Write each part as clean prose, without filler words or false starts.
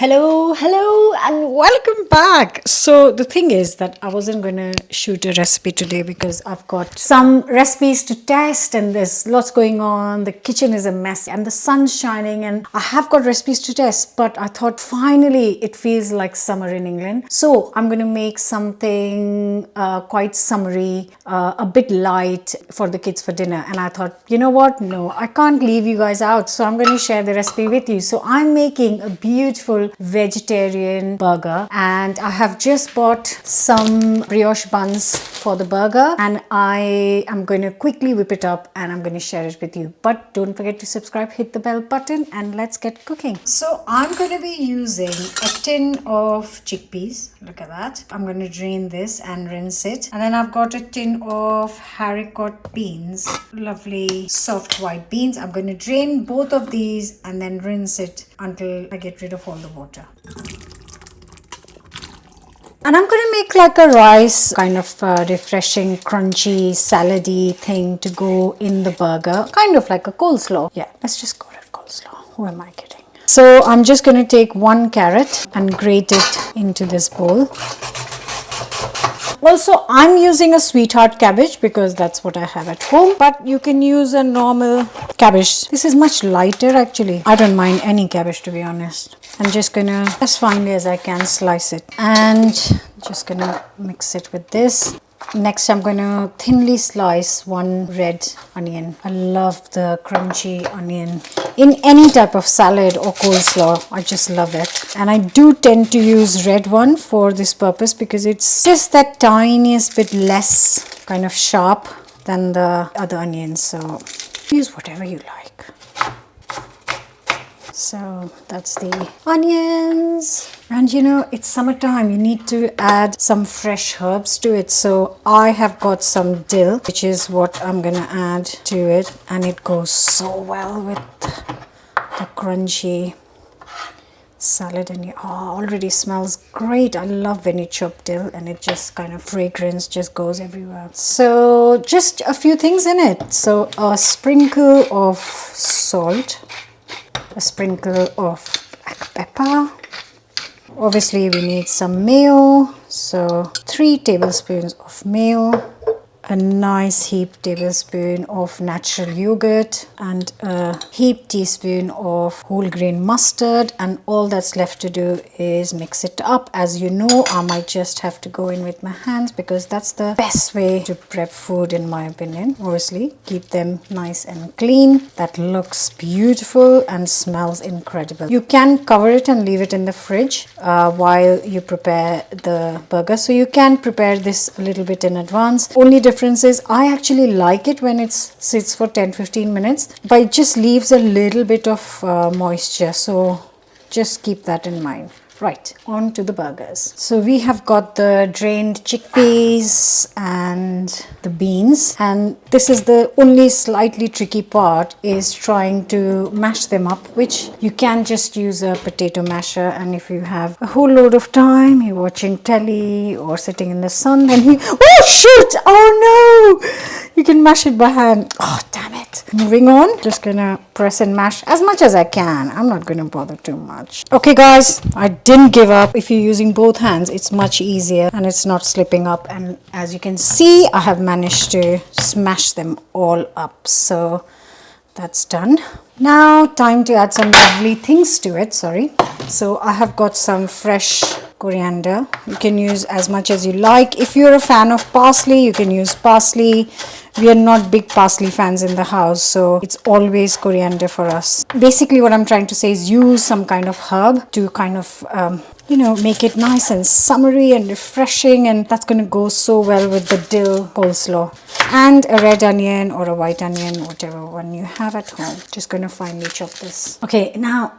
Hello, and welcome back. So, the thing is that I wasn't going to shoot a recipe today because I've got some recipes to test and there's lots going on. The kitchen is a mess and the sun's shining, and I have got recipes to test, but I thought finally it feels like summer in England. So, I'm going to make something quite summery, a bit light for the kids for dinner. And I thought, you know what? No, I can't leave you guys out. So, I'm going to share the recipe with you. So, I'm making a beautiful vegetarian burger, and I have just bought some brioche buns for the burger, and I am going to quickly whip it up and I'm going to share it with you. But don't forget to subscribe, hit the bell button, and let's get cooking. So I'm going to be using a tin of chickpeas. Look at that. I'm going to drain this and rinse it, and then I've got a tin of haricot beans, lovely soft white beans. I'm going to drain both of these and then rinse it until I get rid of all the water. And I'm going to make like a rice kind of refreshing, crunchy, salady thing to go in the burger, kind of like a coleslaw. Yeah, let's just call it coleslaw. Who am I kidding? So I'm just going to take one carrot and grate it into this bowl. Also, I'm using a sweetheart cabbage because that's what I have at home, but you can use a normal cabbage. This is much lighter actually. I don't mind any cabbage, to be honest. I'm just gonna, as finely as I can, slice it and just gonna mix it with this. Next, I'm gonna thinly slice one red onion. I love the crunchy onion in any type of salad or coleslaw. I just love it, and I do tend to use red one for this purpose because it's just that tiniest bit less kind of sharp than the other onions. So use whatever you like. So that's the onions, and you know, it's summertime, you need to add some fresh herbs to it. So I have got some dill, which is what I'm gonna add to it, and it goes so well with the crunchy salad. And already smells great. I love when you chop dill and it just kind of fragrance just goes everywhere. So just a few things in it. So a sprinkle of salt, a sprinkle of black pepper. Obviously we need some mayo, so 3 tablespoons of mayo, a nice heaped tablespoon of natural yogurt, and a heaped teaspoon of whole grain mustard. And all that's left to do is mix it up. As you know, I might just have to go in with my hands because that's the best way to prep food, in my opinion. Obviously, keep them nice and clean. That looks beautiful and smells incredible. You can cover it and leave it in the fridge while you prepare the burger. So you can prepare this a little bit in advance. Only difference is I actually like it when it sits for 10-15 minutes, but it just leaves a little bit of moisture, so just keep that in mind. Right, on to the burgers. So we have got the drained chickpeas and the beans, and this is the only slightly tricky part, is trying to mash them up, which you can just use a potato masher. And if you have a whole load of time, you're watching telly or sitting in the sun, then oh shoot, oh no, you can mash it by hand. Oh damn it. Moving on, just gonna press and mash as much as I can. I'm not gonna bother too much. Okay guys, I didn't give up. If you're using both hands, it's much easier and it's not slipping up. And as you can see, I have managed to smash them all up. So that's done. Now time to add some lovely things to it. So I have got some fresh coriander. You can use as much as you like. If you're a fan of parsley, you can use parsley. We are not big parsley fans in the house, so it's always coriander for us. Basically what I'm trying to say is use some kind of herb to kind of make it nice and summery and refreshing, and that's going to go so well with the dill coleslaw. And a red onion or a white onion, whatever one you have at home. Just going to finely chop this. Okay, now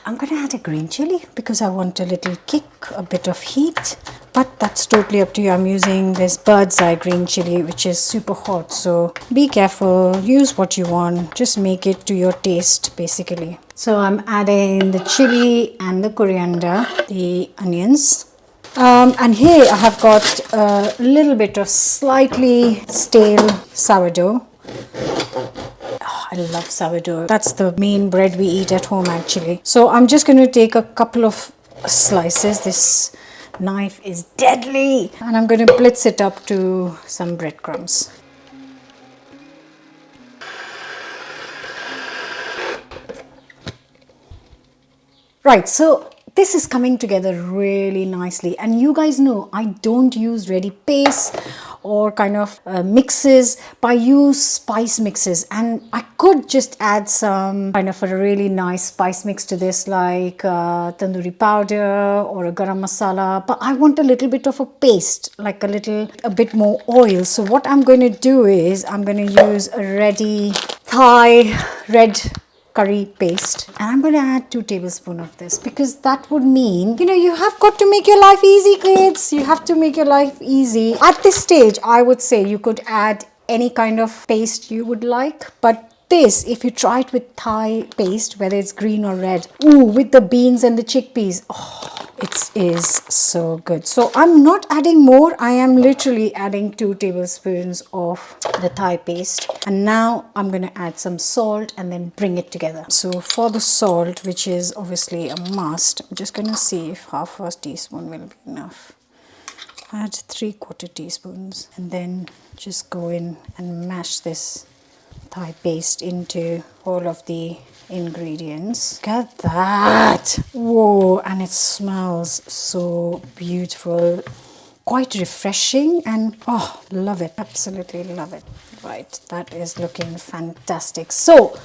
I'm going to add a green chili because I want a little kick, a bit of heat, but that's totally up to you. I'm using this bird's eye green chili, which is super hot, so be careful, use what you want, just make it to your taste basically. So I'm adding the chili and the coriander, the onions. And here I have got a little bit of slightly stale sourdough. Oh, I love sourdough. That's the main bread we eat at home actually. So I'm just going to take a couple of slices. This knife is deadly. And I'm going to blitz it up to some breadcrumbs. Right, so this is coming together really nicely, and you guys know I don't use ready paste or kind of mixes, but I use spice mixes, and I could just add some kind of a really nice spice mix to this, like tandoori powder or a garam masala, but I want a little bit of a paste, like a bit more oil. So what I'm going to do is I'm going to use a ready Thai red curry paste, and I'm going to add 2 tablespoons of this, because that would mean, you know, you have got to make your life easy, kids. You have to make your life easy. At this stage, I would say you could add any kind of paste you would like, but this, if you try it with Thai paste, whether it's green or red, ooh, with the beans and the chickpeas, oh, it is so good. So I'm not adding more. I am literally adding 2 tablespoons of the Thai paste, and now I'm going to add some salt and then bring it together. So for the salt, which is obviously a must, I'm just going to see if half a teaspoon will be enough. Add 3/4 teaspoons, and then just go in and mash this Thai paste into all of the ingredients. Look at that! Whoa, and it smells so beautiful, quite refreshing, and oh, love it, absolutely love it. Right, that is looking fantastic. So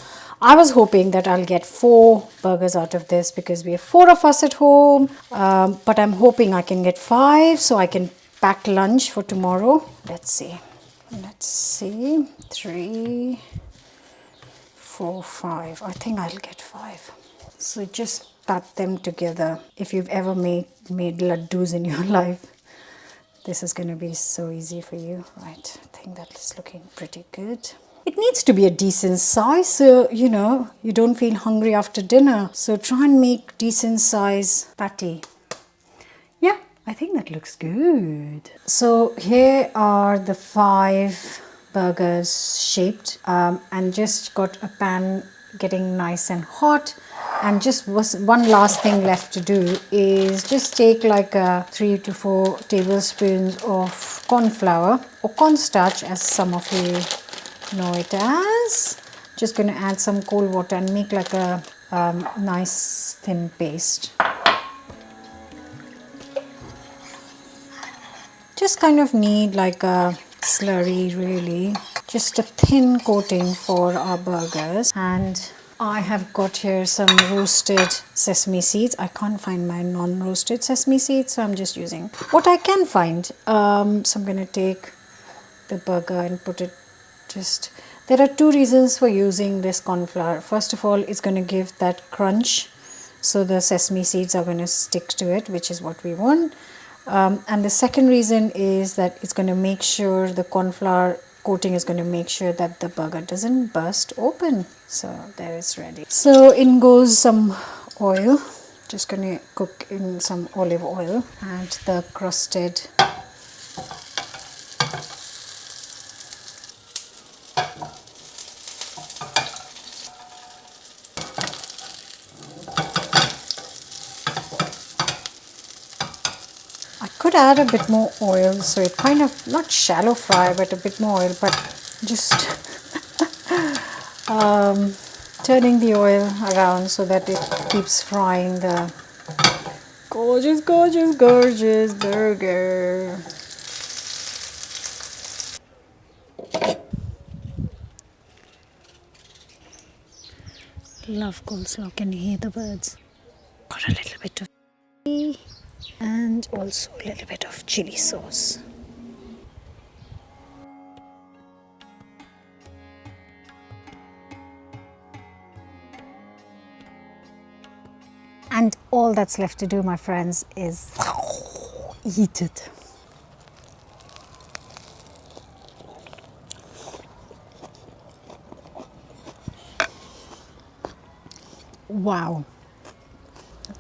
I was hoping that I'll get 4 burgers out of this, because we have 4 of us at home, but I'm hoping I can get 5 so I can pack lunch for tomorrow. Let's see, 3, 4, 5. I think I'll get 5. So just pat them together. If you've ever made laddus in your life, this is going to be so easy for you. Right, I think that is looking pretty good. It needs to be a decent size, so you know, you don't feel hungry after dinner. So try and make decent size patty. Yeah, I think that looks good. So here are the 5 burgers shaped, and just got a pan getting nice and hot, and just one last thing left to do is just take like 3 to 4 tablespoons of corn flour or cornstarch, as some of you know it as. Just going to add some cold water and make like a nice thin paste. Just kind of need like a slurry, really, just a thin coating for our burgers. And I have got here some roasted sesame seeds. I can't find my non-roasted sesame seeds, so I'm just using what I can find. So I'm going to take the burger and put it just... There are 2 reasons for using this corn flour. First of all, it's going to give that crunch, so the sesame seeds are going to stick to it, which is what we want. And the second reason is that it's going to make sure the corn flour coating is going to make sure that the burger doesn't burst open. So there it's ready. So in goes some oil. Just going to cook in some olive oil. Add the crusted could add a bit more oil, so it kind of, not shallow fry, but a bit more oil, but just turning the oil around so that it keeps frying the gorgeous, gorgeous, gorgeous burger. Love coleslaw. Can you hear the birds? Got a little bit of tea and also a little bit of chili sauce. And all that's left to do, my friends, is eat it. Wow.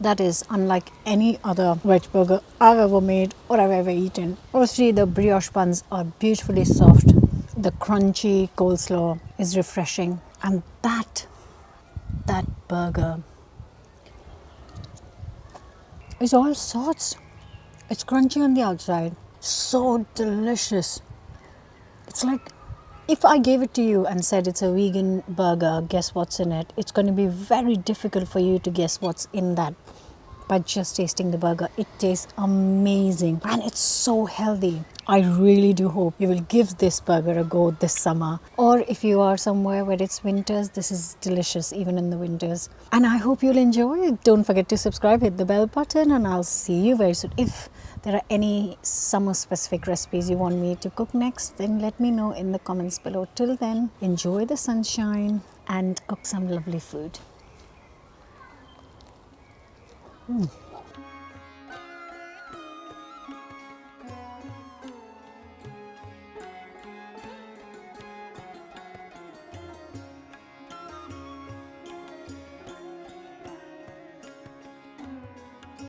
That is unlike any other veg burger I've ever made or I've ever eaten. Obviously, the brioche buns are beautifully soft. The crunchy coleslaw is refreshing. And that burger, It's all sorts. It's crunchy on the outside. So delicious. It's like if I gave it to you and said it's a vegan burger, guess what's in it? It's going to be very difficult for you to guess what's in that by just tasting the burger. It tastes amazing and it's so healthy. I really do hope you will give this burger a go this summer. Or if you are somewhere where it's winters, this is delicious even in the winters. And I hope you'll enjoy it. Don't forget to subscribe, hit the bell button, and I'll see you very soon. If there are any summer specific recipes you want me to cook next, then let me know in the comments below. Till then, enjoy the sunshine and cook some lovely food.